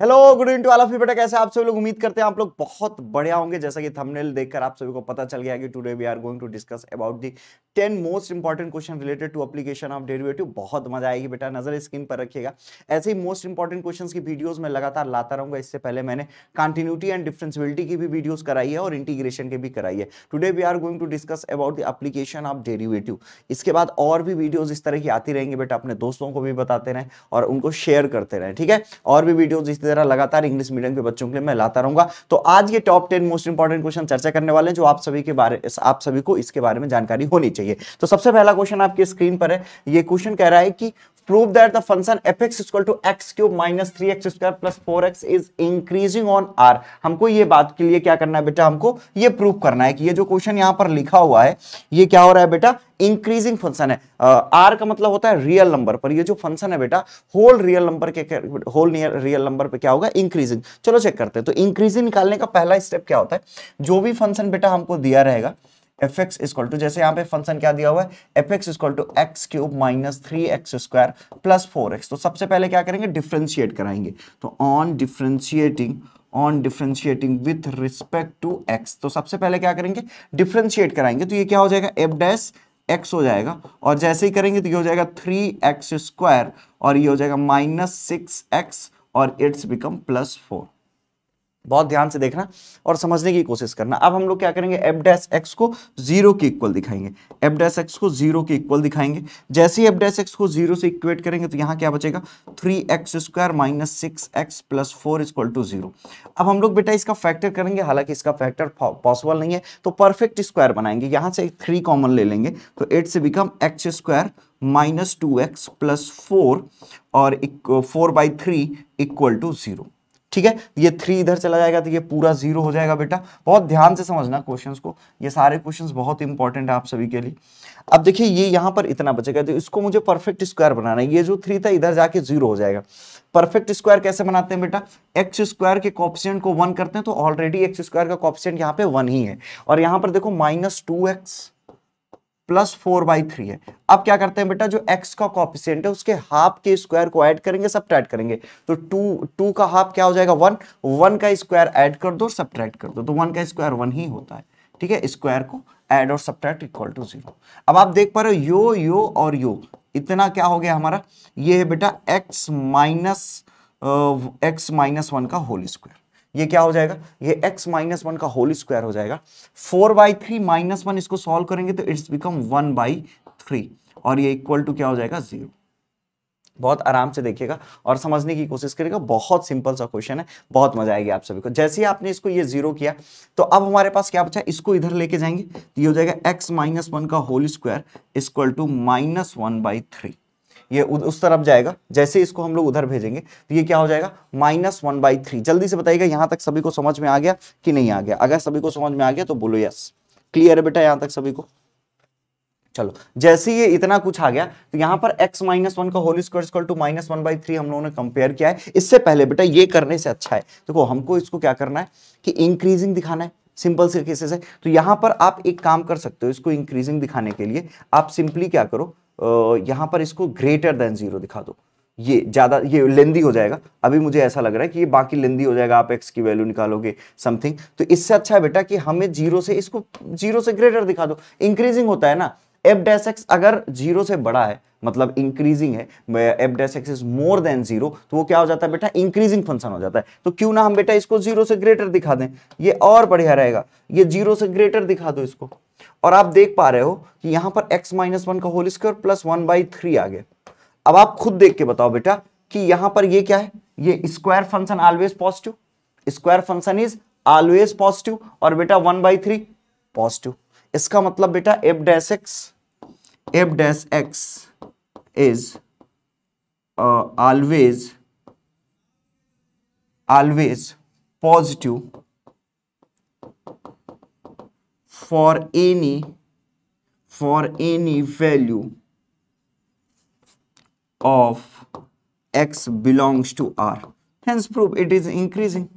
Hello good evening to all of you. बेटा कैसे आप सभी लोग? उम्मीद करते हैं आप लोग बहुत बढ़िया होंगे। जैसा कि थंबनेल देखकर आप सभी को पता चल गया कि today we are going to discuss about the 10 most important question related to application of derivative. बहुत मजा आएगी बेटा, नजर स्क्रीन पर रखिएगा। ऐसे ही मोस्ट इंपॉर्टेंट क्वेश्चंस की वीडियोस में लगातार लाता रहूंगा। इससे पहले मैंने कंटिन्यूटी एंड डिफरेंशियबिलिटी की भी वीडियोस कराई है और इंटीग्रेशन की भी कराई है। Today we are going to discuss about the application of derivative. इसके बाद और भी वीडियोस इस तरह की आती रहेंगी बेटा, अपने दोस्तों को भी बताते रहें और उनको शेयर करते रहें, ठीक है। और भी वीडियोस इसी तरह लगातार इंग्लिश मीडियम के बच्चों के लिए मैं लाता रहूंगा। तो आज ये टॉप 10 मोस्ट इंपॉर्टेंट क्वेश्चन चर्चा करने वाले हैं जो आप सभी को इसके बारे में जानकारी होनी चाहिए। तो सबसे पहला क्वेश्चन आपकी स्क्रीन पर है। ये क्वेश्चन कह रहा है कि prove that the function fx equal to x cube minus 3x square plus 4x is increasing on r। हमको ये बात के लिए क्या करना है बेटा, हमको ये प्रूव करना है कि ये जो क्वेश्चन यहां पर लिखा हुआ है ये क्या हो रहा है बेटा, इंक्रीजिंग फंक्शन है। r का मतलब होता है रियल नंबर पर, ये जो फंक्शन है बेटा होल रियल नंबर पे क्या होगा, इंक्रीजिंग। चलो चेक करते हैं। तो इंक्रीजिंग निकालने का पहला स्टेप क्या होता है, जो भी फंक्शन बेटा हमको दिया रहेगा fx इक्वल टू, जैसे यहां पे फंक्शन क्या दिया हुआ है, fx equal to x cube minus 3x square plus 4x। तो सबसे पहले क्या करेंगे, डिफरेंशिएट कराएंगे। तो on differentiating with respect to x, तो सबसे पहले क्या करेंगे, डिफरेंशिएट कराएंगे। तो ये क्या हो जाएगा, f डैश x हो जाएगा। और जैसे ही करेंगे तो ये हो जाएगा 3x स्क्वायर और ये हो जाएगा माइनस 6x और इट्स बिकम प्लस 4। बहुत ध्यान से देखना और समझने की कोशिश करना। अब हम लोग क्या करेंगे, f डैश x को 0 के इक्वल दिखाएंगे। f डैश x को 0 के इक्वल दिखाएंगे। जैसे ही f डैश x को 0 से इक्वेट करेंगे तो यहाँ क्या बचेगा, 3x square minus 6x plus 4 equal to 0। अब हम लोग बेटा इसका फैक्टर करेंगे, हालांकि इसका फैक्टर पॉसिबल नहीं है, तो परफेक्ट स्क्वायर बनाएंगे। यहाँ से 3 कॉमन ले लेंगे तो 8 से become x square minus 2x plus 4 और 4/3 इक्वल टू 0। ठीक है, ये 3 इधर चला जाएगा तो ये पूरा 0 हो जाएगा बेटा। बहुत ध्यान से समझना क्वेश्चंस को, ये सारे क्वेश्चंस बहुत इंपॉर्टेंट है आप सभी के लिए। अब देखिए ये यहां पर इतना बचेगा, तो इसको मुझे परफेक्ट स्क्वायर बनाना है। ये जो 3 था इधर जाके 0 हो जाएगा। परफेक्ट स्क्वायर कैसे बनाते हैं बेटा, एक्स स्क्वायर के कोएफिशिएंट को 1 करते हैं, तो ऑलरेडी एक्स स्क्वायर का कोएफिशिएंट यहाँ पे 1 ही है। और यहां पर देखो माइनस 2x प्लस 4/3 है। अब क्या करते हैं बेटा, जो x का कोएफिशिएंट है उसके हाफ के स्क्वायर को ऐड करेंगे, सब्ट्रैक्ट करेंगे। तो 2 का हाफ क्या हो जाएगा, 1 का स्क्वायर ऐड कर दो, सब्ट्रैक्ट कर दो, तो 1 का स्क्वायर 1 ही होता है। ठीक है, स्क्वायर को ऐड और सब्ट्रैक्ट इक्वल टू 0। अब आप देख पा रहे हो यो और यो इतना क्या हो गया हमारा, ये है बेटा x माइनस 1 का होल स्क्वायर। ये क्या हो जाएगा, ये x माइनस 1 का होल स्क्वायर हो जाएगा। 4/3 माइनस 1 इसको सॉल्व करेंगे तो इट्स बिकम 1/3 और ये इक्वल टू क्या हो जाएगा, 0। बहुत आराम से देखिएगा और समझने की कोशिश करिएगा। बहुत सिंपल सा क्वेश्चन है, बहुत मजा आएगी आप सभी को। जैसे ही आपने इसको ये 0 किया तो अब हमारे पास क्या बचा, इसको इधर लेके जाएंगे तो ये हो जाएगा x माइनस 1 का whole square equal to minus 1/3। ये उस तरफ जाएगा, जैसे इसको हम लोग उधर भेजेंगे तो ये क्या हो जाएगा, माइनस 1/3। जल्दी से बताइएगा यहां तक सभी को समझ में आ गया कि नहीं आ गया। अगर सभी को समझ में आ गया तो बोलो यस। क्लियर है बेटा यहां तक सभी को? चलो, जैसे ये इतना कुछ आ गया तो यहां पर x माइनस 1 का whole square equal to minus 1/3 हम लोगों ने कंपेयर किया है। इससे पहले बेटा ये करने से अच्छा है, देखो हमको इसको क्या करना है कि इंक्रीजिंग दिखाना है, सिंपल से केसेस है। तो यहां पर आप एक काम कर सकते हो, इसको इंक्रीजिंग दिखाने के लिए आप सिंपली क्या करो, यहां पर इसको ग्रेटर देन 0 दिखा दो। ये ज्यादा, ये लेंदी हो जाएगा। अभी मुझे ऐसा लग रहा है कि ये बाकी लेंदी हो जाएगा, आप x की वैल्यू निकालोगे समथिंग। तो इससे अच्छा है बेटा कि हमें 0 से, इसको 0 से ग्रेटर दिखा दो। इंक्रीजिंग होता है ना, f डैश x अगर 0 से बड़ा है मतलब इंक्रीजिंग है, f dash x is more than 0, तो वो क्या हो जाता है बेटा, इंक्रीजिंग फंक्शन हो जाता है। तो क्यों ना हम बेटा इसको 0 से ग्रेटर दिखा दें, ये और बढ़िया रहेगा। ये 0 से ग्रेटर दिखा दो इसको। और आप देख पा रहे हो कि यहां पर x माइनस 1 का होल स्क्वायर प्लस 1/3 आ गया। अब आप खुद देख के बताओ बेटा कि यहां पर ये क्या है, ये square function always positive, square function is always positive, और बेटा 1/3 पॉजिटिव। इसका मतलब बेटा f dash x is always positive for any value of x belongs to R, hence prove it is increasing।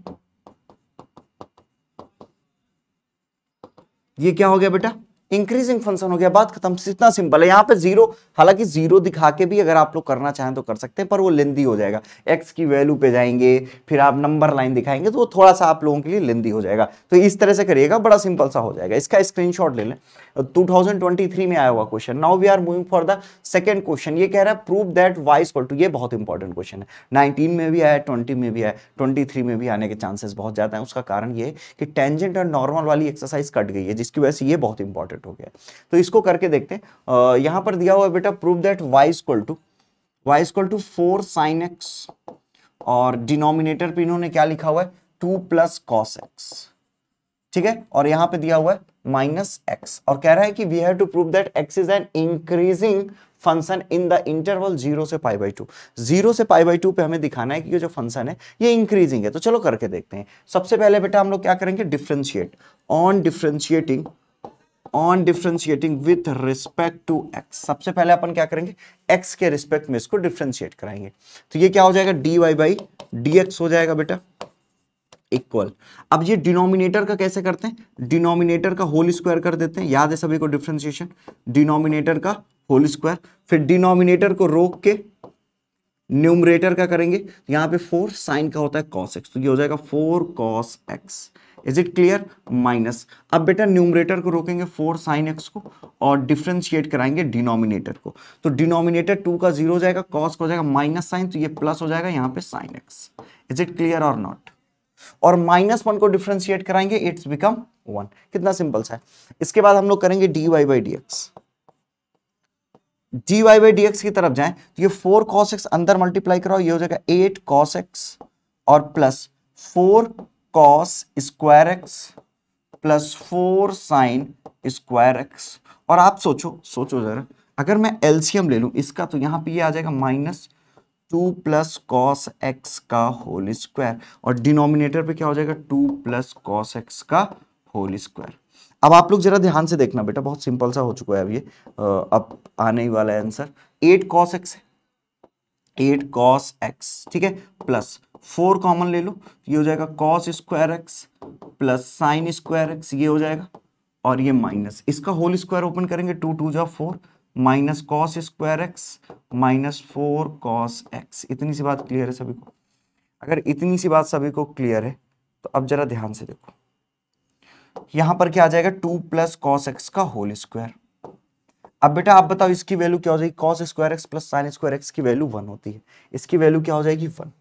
ये क्या हो गया बेटा, इंक्रीजिंग फंक्शन हो गया, बात खत्म, इतना सिंपल है। यहाँ पे जीरो, हालांकि जीरो दिखा के भी अगर आप लोग करना चाहें तो कर सकते हैं, पर वो लेंदी हो जाएगा। एक्स की वैल्यू पे जाएंगे, फिर आप नंबर लाइन दिखाएंगे, तो वो थोड़ा सा आप लोगों के लिए लेंदी हो जाएगा। तो इस तरह से करिएगा, बड़ा सिंपल सा हो जाएगा। इसका स्क्रीनशॉट ले लें, 2023 में आया हुआ question. Now we are moving for the second question. ये कह रहा है prove that y equal to, ये बहुत इंपॉर्टेंट क्वेश्चन है, 19 में भी आया, 20 में भी आया, 23 में भी आने के चांसेस बहुत ज्यादा है। उसका कारण ये है कि टेंजेंट और नॉर्मल वाली एक्सरसाइज कट गई है, जिसकी वजह से ये बहुत इंपॉर्टेंट हो गया है। तो इसको करके देखते हैं। यहां पर दिया हुआ है बेटा, prove that y equal to 4 sin x, और डिनोमिनेटर पे इन्होंने क्या लिखा हुआ है, 2 प्लस कॉस एक्स, ठीक है, और यहां पे दिया हुआ है माइनस एक्स, और कह रहा है कि we have to prove that x is an increasing function in the interval 0 से π/2। 0 से π/2 पे हमें दिखाना है कि ये जो फंक्शन है ये इंक्रीजिंग है। तो चलो करके देखते हैं। सबसे पहले बेटा हम लोग क्या करेंगे, differentiate, on differentiating with respect to x. सबसे पहले अपन क्या करेंगे, एक्स के रिस्पेक्ट में इसको डिफरेंशिएट कराएंगे। तो ये क्या हो जाएगा, dy/dx हो जाएगा बेटा, इक्वल। अब ये डिनोमिनेटर का कैसे करते हैं, डिनोमिनेटर का होल स्क्वायर कर देते हैं, याद है सभी को डिफरेंशिएशन, डिनोमिनेटर का होल स्क्वायर, फिर डिनोमिनेटर को रोक के न्यूमरेटर का करेंगे। यहां पे 4 साइन का होता है cos x, तो ये हो जाएगा 4 cos x। Is it clear, minus. अब बेटा न्यूमरेटर को रोकेंगे 4 sin x को, और डिफरेंशिएट कराएंगे डिनोमिनेटर को। तो डिनोमिनेटर 2 का 0 हो जाएगा, cos का हो जाएगा माइनस साइन, तो ये प्लस हो जाएगा यहाँ पे sin x। Is it clear और नॉट। और -1 को डिफरेंशिएट कराएंगे, इट्स बिकम 1। कितना सिंपल सा है। इसके बाद हम लोग करेंगे dy/dx। dy/dx की तरफ जाएं तो ये 4 cos x अंदर मल्टीप्लाई कराओ, ये हो जाएगा 8 cos x और plus 4 cos square x plus 4 sin square x। और आप सोचो जरा, अगर मैं एलसीएम ले लूं इसका, तो यहां पे ये आ जाएगा -2 प्लस कॉस एक्स का होल स्क्वायर, और डिनोमिनेटर पे क्या हो जाएगा, 2 प्लस कॉस एक्स का होल स्क्वायर। अब आप लोग जरा ध्यान से देखना बेटा, बहुत सिंपल सा हो चुका है अब ये, अब आने ही वाला है आंसर। 8 cos x है, 8 cos x, ठीक है, प्लस 4 कॉमन ले लो, ये हो जाएगा cos square x plus sine square x, ये हो जाएगा, और ये माइनस, इसका होल स्क्वायर ओपन करेंगे, 2 2 जा 4 minus cos square x minus 4 cos x। इतनी सी बात क्लियर है सभी को। अगर इतनी सी बात सभी को क्लियर है तो अब जरा ध्यान से देखो, यहां पर क्या आ जाएगा, 2 प्लस कॉस एक्स का होल स्क्वायर। अब बेटा आप बताओ इसकी वैल्यू क्या हो जाएगी, cos square x plus sine square x की वैल्यू 1 होती है, इसकी वैल्यू क्या हो जाएगी, 1।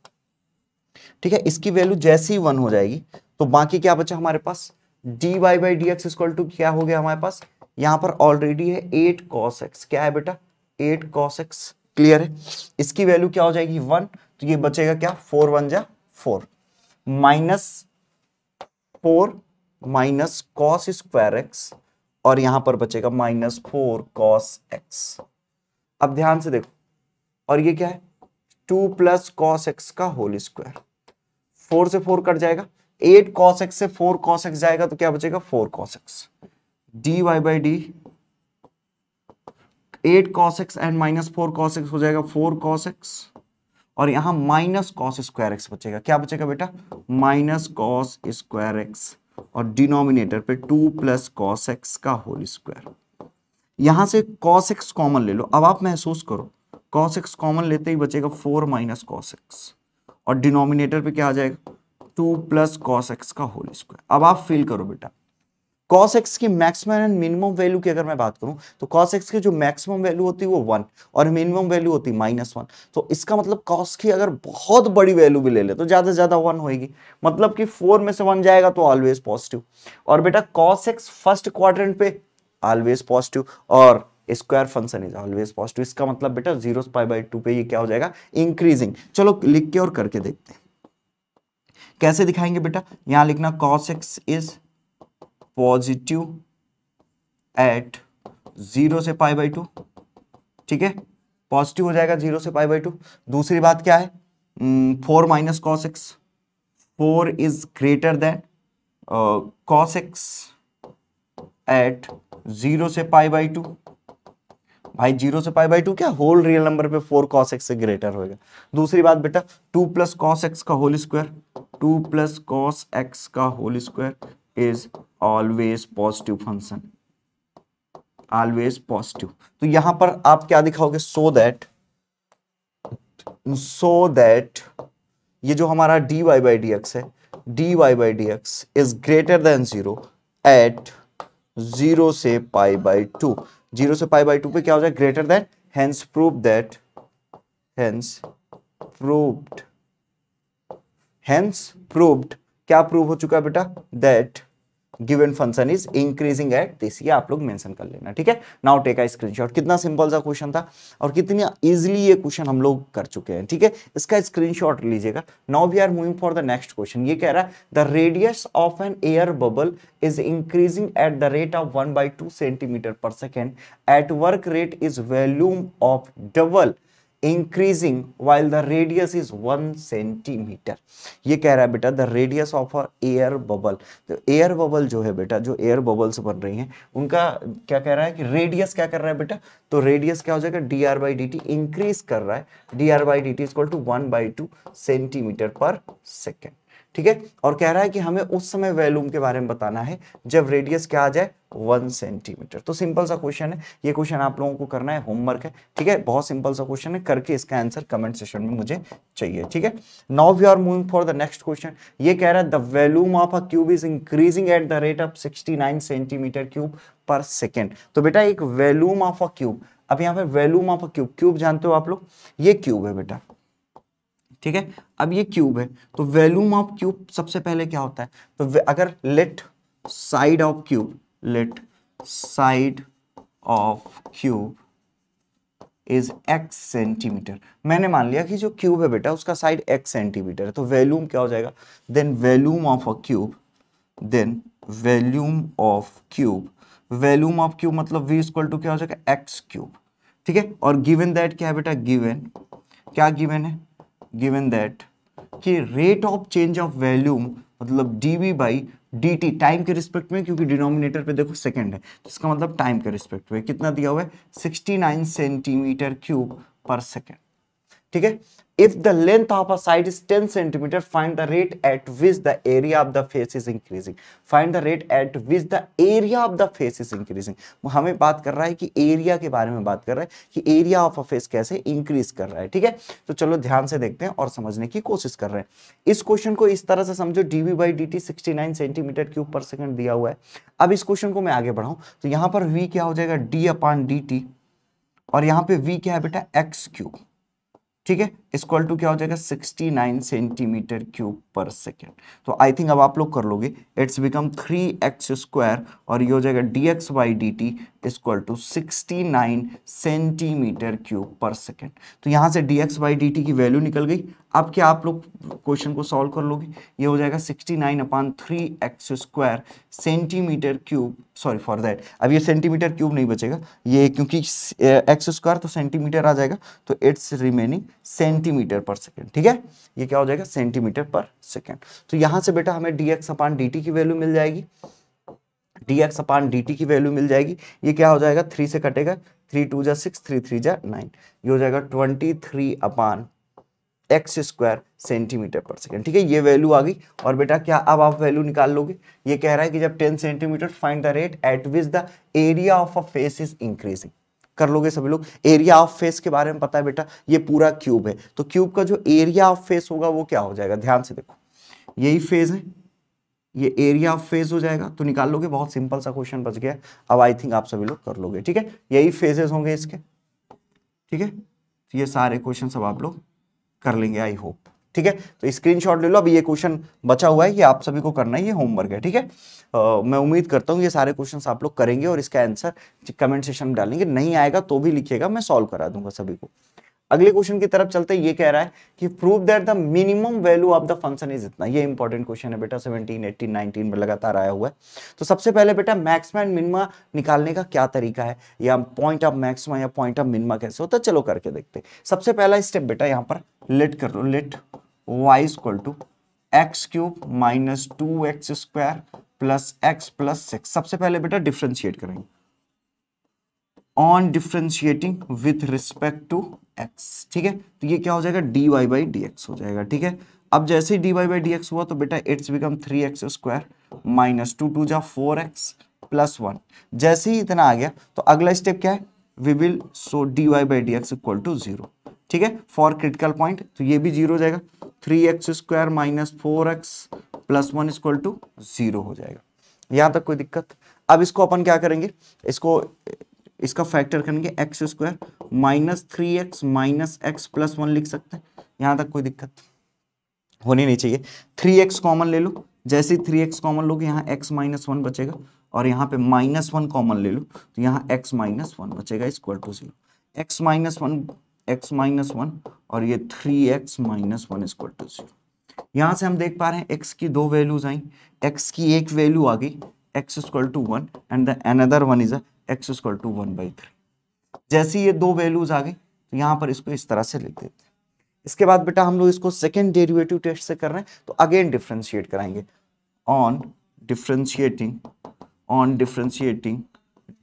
ठीक है, इसकी वैल्यू जैसी 1 हो जाएगी तो बाकी क्या बचा हमारे पास, dy/dx इक्वल टू क्या हो गया हमारे पास, यहां पर ऑलरेडी है 8 cos x, क्या है बेटा 8 cos x, क्लियर है। इसकी वैल्यू क्या हो जाएगी 1, तो ये बचेगा क्या, 4 1 जा 4 minus 4 minus cos square x, और यहां पर बचेगा -4 cos x। अब ध्यान से देखो, और ये क्या है, 2 प्लस कॉस एक्स का होल स्क्वायर, 4 से 4 कट जाएगा, 8 cos x से 4 cos x जाएगा तो क्या बचेगा, 4 cos x। dy/d 8 cos x and minus 4 cos x हो जाएगा 4 cos x, और यहां माइनस कॉस स्क्वायर एक्स बचेगा, क्या बचेगा बेटा, माइनस कॉस स्क्वायर एक्स, और डिनोमिनेटर पे 2 प्लस कॉस एक्स का होल स्क्वायर। यहां से cos x कॉमन ले लो, अब आप महसूस करो, cos x कॉमन लेते ही बचेगा 4 माइनस कॉस एक्स, और डिनोमिनेटर पे क्या आ जाएगा, 2 प्लस कॉस एक्स का होल स्क्वायर। अब आप फील करो बेटा, cos x की मैक्सिमम एंड मिनिमम वैल्यू की अगर मैं बात करूं तो cos x की जो मैक्सिमम वैल्यू होती है वो 1 और मिनिमम वैल्यू होती है -1। तो इसका मतलब cos की अगर बहुत बड़ी वैल्यू भी ले ले तो ज्यादा से ज्यादा 1 होगी, मतलब कि 4 में से 1 जाएगा तो ऑलवेज पॉजिटिव। और बेटा cos x फर्स्ट क्वाड्रेंट पे ऑलवेज पॉजिटिव, और square function is always positive. इसका मतलब बेटा 0 से π/2 पे ये क्या हो जाएगा, इंक्रीजिंग। चलो लिख के और करके देखते हैं, कैसे दिखाएंगे बेटा, यहां लिखना cos x is positive at 0 से π/2, ठीक है, पॉजिटिव हो जाएगा 0 से π/2। दूसरी बात क्या है, 4 minus cos x, 4 is greater than cos x at 0 से π/2। भाई 0 से π/2 क्या, होल रियल नंबर पे 4 cos x से ग्रेटर होएगा। दूसरी बात बेटा 2 प्लस कॉस एक्स का whole square, 2 plus cos x का whole square is always positive function. Always positive. तो यहां पर आप क्या दिखाओगे, सो दैट ये जो हमारा dy बाई डी एक्स है, dy by d x is greater than 0 at 0 से पाई बाई 2। 0 से पाई बाई 2 पे क्या हो जाए, ग्रेटर देन, हेंस प्रूव्ड क्या प्रूव हो चुका है बेटा, that given function is increasing at this. ये आप लोग मेंशन कर लेना, ठीक है। Now take a screenshot. कितना सिंपल सा क्वेश्चन था और कितनी इजीली ये क्वेश्चन हम लोग कर चुके हैं, ठीक है। इसका स्क्रीनशॉट लीजिएगा। Now we are moving for the next question. ये कह रहा है the radius of an air bubble is increasing at the rate of 1/2 centimetre per second at वर्क rate is volume of bubble increasing while the radius is 1 centimetre. ये कह रहा है बेटा the radius of a air bubble. तो air bubble जो है बेटा, जो एयर बबल्स बन रही हैं उनका क्या कह रहा है कि रेडियस क्या कर रहा है बेटा, तो रेडियस क्या हो जाएगा, d r by d t increase कर रहा है, d r by d t equal to 1/2 centimetre per second, ठीक है। और कह रहा है कि हमें उस समय वॉल्यूम के बारे में बताना है जब रेडियस क्या आ जाए, 1 सेंटीमीटर। तो सिंपल सा क्वेश्चन है, ये क्वेश्चन आप लोगों को करना है, होमवर्क है, ठीक है। बहुत सिंपल सा क्वेश्चन है, करके इसका आंसर कमेंट सेक्शन में मुझे चाहिए, ठीक है। Now we are moving for the next question. ये कह रहा है the volume of a cube is increasing at the rate of 69 centimetre cube per second. तो बेटा एक वॉल्यूम ऑफ अ क्यूब, अब यहाँ पे volume of a cube, cube जानते हो आप लोग, ये क्यूब है बेटा, ठीक है। अब ये क्यूब है तो वॉल्यूम ऑफ क्यूब सबसे पहले क्या होता है, तो अगर let side of cube is x centimetre, मैंने मान लिया कि जो क्यूब है बेटा उसका साइड x सेंटीमीटर है, तो वॉल्यूम क्या हो जाएगा, देन वॉल्यूम ऑफ क्यूब मतलब v इक्वल टू क्या हो जाएगा, x क्यूब, ठीक है। और गिवन दैट क्या है बेटा, गिवन है गिवन दैट कि rate of change of volume मतलब dv बाई dt टाइम के रिस्पेक्ट में, क्योंकि डिनोमिनेटर पे देखो सेकंड है तो इसका मतलब टाइम के रिस्पेक्ट में कितना दिया हुआ है, 69 सेंटीमीटर क्यूब पर सेकेंड, ठीक है। If the length of a side is 10 centimeter, find the rate at which the area of the face is increasing. Find the rate at which the area of the face is increasing. हमें बात कर रहा है कि area के बारे में बात कर रहा है कि एरिया ऑफ अ फेस कैसे इंक्रीज कर रहा है, ठीक है। तो चलो ध्यान से देखते हैं और समझने की कोशिश कर रहे हैं। इस क्वेश्चन को इस तरह से समझो, dv by dt 69 centimetre cube पर सेकंड दिया हुआ है। अब इस क्वेश्चन को मैं आगे बढ़ाऊं तो यहां पर v क्या हो जाएगा, d अपॉन dt, और यहां पे v क्या है बेटा, x क्यूब, ठीक है, इक्वल टू क्या हो जाएगा, 69 सेंटीमीटर क्यूब पर सेकेंड। तो आई थिंक अब आप लोग कर लोगे, इट्स बिकम 3x स्क्वायर और ये हो जाएगा dx by d t equal to 69 centimetre cube per second. तो यहां से dx बाई डी टी की वैल्यू निकल गई। अब क्या आप लोग क्वेश्चन को सॉल्व कर लोगे, ये हो जाएगा 69 upon 3x square centimetre cube, sorry for that, अब ये सेंटीमीटर क्यूब नहीं बचेगा, ये क्योंकि x स्क्वायर तो सेंटीमीटर आ जाएगा, तो it's remaining centimetre per second, ठीक है। ये क्या हो जाएगा, सेंटीमीटर पर सेकेंड। तो यहां से बेटा हमें dx अपॉन dt की वैल्यू मिल जाएगी, dx अपॉन dt की वैल्यू मिल जाएगी। ये क्या हो जाएगा, 3 से कटेगा, 3 2 जा 6, 3 3 जा 9, ये हो जाएगा 23 upon x square centimetre per second, ठीक है। ये वैल्यू आ गई। और बेटा क्या अब आप वैल्यू निकाल लोगे, ये कह रहा है कि जब 10 centimetre find the rate at which the area of a face is increasing. कर लोगे सभी लोग। एरिया ऑफ फेस के बारे में पता है बेटा, ये पूरा क्यूब है, तो क्यूब का जो एरिया ऑफ फेस होगा वो क्या हो जाएगा, ध्यान से देखो, यही फेस है, ये एरिया ऑफ फेस हो जाएगा, तो निकाल लोगे। बहुत सिंपल सा क्वेश्चन बच गया। अब आई थिंक आप सभी लोग कर लोगे, ठीक है। यही फेजेस होंगे इसके, ठीक है। तो ये सारे क्वेश्चन सब आप लोग कर लेंगे आई होप, ठीक है। तो स्क्रीनशॉट ले लो। अभी ये क्वेश्चन बचा हुआ है, ये आप सभी को करना है, ये होमवर्क है, ठीक है। मैं उम्मीद करता हूँ ये सारे क्वेश्चंस आप लोग करेंगे और इसका आंसर कमेंट सेक्शन में डालेंगे। नहीं आएगा तो भी लिखिएगा, मैं सॉल्व करा दूंगा सभी को। अगले क्वेश्चन की तरफ चलते हैं। ये कह रहा है कि prove that the minimum value of the function is इतना। ये इंपॉर्टेंट क्वेश्चन है बेटा, 17 18 19 में लगातार आया हुआ है। तो सबसे पहले बेटा मैक्सिमा एंड मिनिमा निकालने का क्या तरीका है, या पॉइंट ऑफ मैक्सिमा या पॉइंट ऑफ मिनिमा कैसे होता है, चलो करके देखते हैं। सबसे पहला स्टेप बेटा यहाँ पर लेट कर लो, let y equal to x cube minus 2x square plus x plus 6। सबसे पहले बेटा डिफ्रेंशिएट करेंगे, on differentiating with respect to x, ठीक है। तो ये क्या हो जाएगा, dy बाई डी एक्स हो जाएगा, ठीक है। अब जैसे ही dy बाई डी एक्स हुआ तो बेटा it's become 3x square minus 2 2 जा 4x +1। जैसे ही इतना आ गया तो अगला स्टेप क्या है, we will so dy/dx equal to 0। ठीक है, फॉर क्रिटिकल पॉइंट तो ये भी 0 हो जाएगा, 3x² - 4x + 1 इक्वल टू 0 हो जाएगा। यहां तक कोई दिक्कत? अब इसको अपन क्या करेंगे, इसका फैक्टर करेंगे, x² - 3x - x + 1 लिख सकते हैं। यहां तक कोई दिक्कत होनी नहीं चाहिए। 3x कॉमन ले लो, जैसे 3x कॉमन लोगे यहाँ x - 1 बचेगा, और यहाँ पे -1 कॉमन ले लो तो यहाँ x - 1 बचेगा इक्वल टू 0। x - 1 और ये 3x - 1 इक्वल टू 0। यहाँ से हम देख पा रहे हैं x की दो वैल्यूज आई, x की एक वैल्यू आ गई x equal to 1 and the another one is x equal to 1/3। जैसे ये दो वैल्यूज आ गई तो यहाँ पर इसको इस तरह से लिख देते हैं। इसके बाद बेटा हम लोग इसको सेकेंड डेरिवेटिव टेस्ट से कर रहे हैं तो अगेन डिफरेंशिएट कराएंगे। ऑन डिफरेंशिएटिंग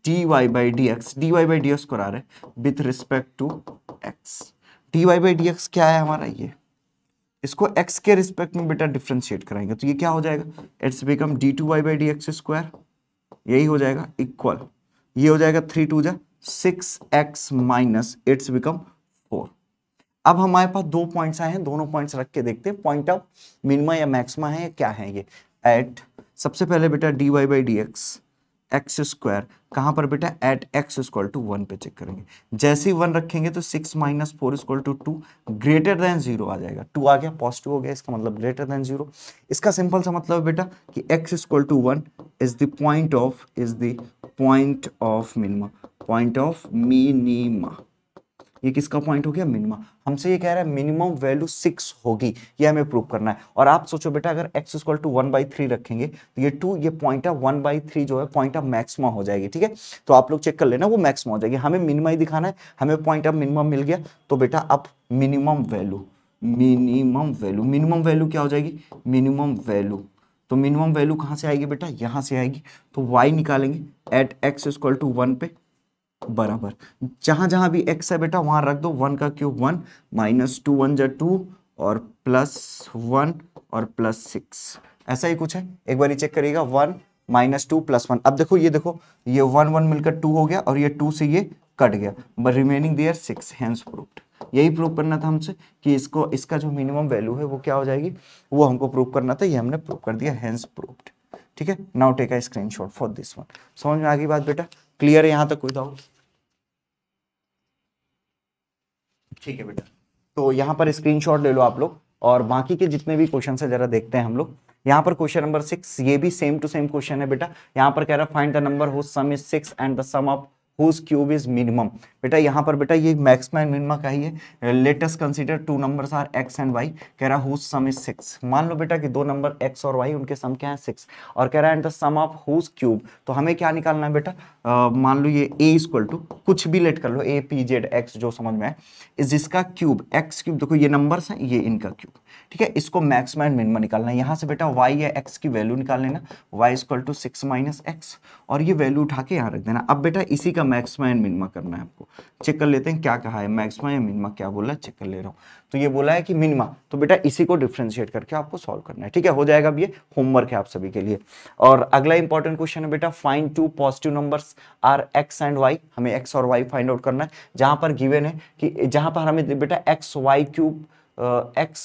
dy/dx करा रहे हैं with respect to x। dy/dx क्या है हमारा, ये इसको x के रिस्पेक्ट में बेटा डिफरेंशिएट कराएंगे तो ये क्या हो जाएगा, इट्स बिकम d2y/dx², यही हो जाएगा इक्वल, ये हो जाएगा 3 2 जा 6x माइनस इट्स बिकम 4। अब हमारे पास दो पॉइंट्स आए हैं, दोनों पॉइंट्स रख के देखते हैं पॉइंट ऑफ मिनिमा या मैक्सिमा है या क्या है ये। एट सबसे पहले बेटा dy/dx x² कहां पर बेटा, एट x इक्वल टू 1 पे चेक करेंगे। जैसे ही 1 रखेंगे तो 6 - 4 इक्वल टू 2 ग्रेटर देन 0 आ जाएगा। 2 आ गया, पॉजिटिव हो गया, इसका मतलब ग्रेटर देन 0। इसका सिंपल सा मतलब बेटा कि x equal to 1 is the point of minima. ये किसका पॉइंट हो गया, मिनिमा। हमसे ये कह रहा है मिनिमम वैल्यू 6 होगी, ये हमें प्रूव करना है। और आप सोचो बेटा अगर x इक्वल टू 1/3 रखेंगे तो ये 2, ये पॉइंट ऑफ 1/3 जो है पॉइंट ऑफ मैक्सिमा हो जाएगी। ठीक है, तो आप लोग चेक कर लेना, वो मैक्सिमा हो जाएगी। हमें मिनिमा ही दिखाना है, हमें पॉइंट ऑफ मिनिमम मिल गया तो बेटा अब मिनिमम वैल्यू क्या हो जाएगी, मिनिमम वैल्यू। तो मिनिमम वैल्यू कहां से आएगी बेटा, यहां से आएगी। तो y निकालेंगे एट x इक्वल टू 1 पे बराबर, जहां जहां भी x है बेटा वहां रख दो 1 का क्यूब 1 - 2 1 जा 2 और +1 और +6, ऐसा ही कुछ है। एक बार चेक करिएगा 1 - 2 +1। अब देखो ये 1 1 मिलकर 2 हो गया और ये 2 से ये कट गया, but remaining there 6, hence proved. यही प्रूव करना था हमसे कि इसका जो मिनिमम वैल्यू है वो क्या हो जाएगी, वो हमको प्रूव करना था, ये हमने प्रूव कर दिया, हेंस प्रूव्ड। ठीक है, now take a screenshot for this one. समझ में आ गई बात बेटा, क्लियर है, यहां तक कोई डाउट? ठीक है बेटा, तो यहां पर स्क्रीनशॉट ले लो आप लोग और बाकी के जितने भी क्वेश्चन है जरा देखते हैं हम लोग। यहाँ पर क्वेश्चन नंबर 6, ये भी सेम टू सेम क्वेश्चन है बेटा। यहाँ पर कह रहा है find the number whose sum is 6 and the sum of whose cube is minimum. बेटा यहाँ पर बेटा ये मैक्सिमम एंड मिनिमा का ही है। Let us consider two numbers are x and y। कह रहा हुज सम इज 6। मान लो बेटा कि दो नंबर x और y, उनके सम क्या है 6, और कह रहा है and the sum of whose cube. तो हमें क्या निकालना है बेटा, मान लो ये a इक्वल टू कुछ भी लेट कर लो, a p z x जो समझ में आए, इस जिसका क्यूब x क्यूब, देखो ये नंबर्स हैं, ये इनका क्यूब। ठीक है, इसको मैक्सिमम एंड मिनिमा निकालना है। यहाँ से बेटा y या x की वैल्यू निकाल लेना, y इक्वल टू 6 - x, और ये वैल्यू उठा के यहाँ रख देना। अब बेटा इसी का मैक्सिमम एंड मिनिमा करना है आपको। चेक कर लेते हैं क्या कहा है, मैक्सिमम या मिनिमा क्या बोला है, चेक कर ले रहा हूँ। तो ये बोला है कि मिनिमा, तो बेटा इसी को डिफरेंशिएट करके आपको सॉल्व करना है। ठीक है, हो जाएगा। अब ये होमवर्क है आप सभी के लिए। और अगला इंपॉर्टेंट क्वेश्चन है बेटा, find two positive numbers are x and y। हमें x और y फाइंड आउट करना है, जहां पर गिवन है कि जहां पर हमें बेटा x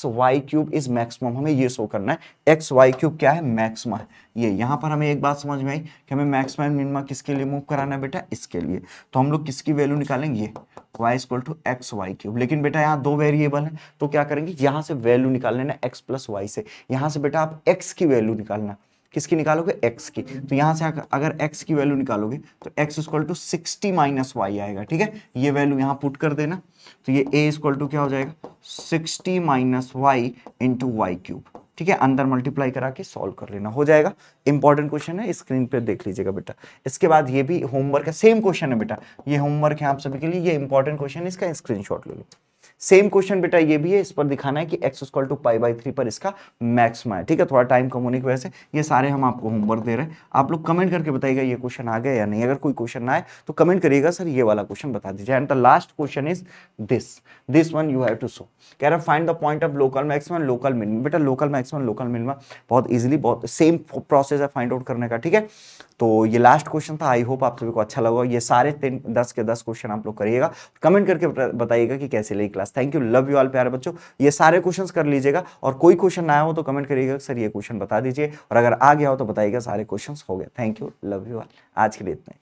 y cube is maximum, हमें ये शो करना है x y क्यूब क्या है, मैक्सिमा है। ये यहाँ पर हमें एक बात समझ में आई कि हमें मैक्सिमम मिनिमा किसके लिए मूव कराना है बेटा, इसके लिए। तो हम लोग किसकी वैल्यू निकालेंगे, ये y equal to x y cube. लेकिन बेटा यहाँ दो वेरिएबल है तो क्या करेंगे, यहाँ से वैल्यू निकाल लेना x प्लस वाई से। यहाँ से बेटा आप x की वैल्यू निकालना, किसकी निकालोगे, x की। तो यहाँ से अगर x की वैल्यू निकालोगे तो x equal to 60 minus y आएगा। ठीक है, ये वैल्यू यहाँ पुट कर देना, तो ये a इक्वल टू क्या हो जाएगा, 60 minus y into y cube. ठीक है, अंदर मल्टीप्लाई करा के सॉल्व कर लेना, हो जाएगा। इंपॉर्टेंट क्वेश्चन है, स्क्रीन पे देख लीजिएगा बेटा। इसके बाद ये भी होमवर्क है, सेम क्वेश्चन है बेटा, ये होमवर्क है आप सभी के लिए, ये इंपॉर्टेंट क्वेश्चन है, इसका स्क्रीनशॉट ले लो। सेम क्वेश्चन बेटा ये भी है, इस पर दिखाना है कि x equal to pi by 3 पर इसका मैक्सिमा है। ठीक है, थोड़ा टाइम कम होने की वजह से ये सारे हम आपको होमवर्क दे रहे हैं। आप लोग कमेंट करके बताइएगा ये क्वेश्चन आ गया या नहीं। अगर कोई क्वेश्चन ना आए तो कमेंट करिएगा सर ये वाला क्वेश्चन बता दीजिए। And the last question is this one you have to show. कह रहा है find the point of local maximum local minimum. बेटा लोकल मैक्सिमम लोकल मिनिमम बहुत इजीली, बहुत सेम प्रोसेस है फाइंड आउट करने का। ठीक है, तो ये लास्ट क्वेश्चन था। आई होप आप सभी को अच्छा लगा। ये सारे 10 के 10 क्वेश्चन आप लोग करिएगा, कमेंट करके बताइएगा कि कैसे लगी class. Thank you, love you all प्यारे बच्चों। ये सारे क्वेश्चंस कर लीजिएगा और कोई क्वेश्चन ना आया हो तो कमेंट करिएगा सर ये क्वेश्चन बता दीजिए, और अगर आ गया हो तो बताइएगा सारे क्वेश्चंस हो गए। Thank you, love you all. आज के लिए इतना ही।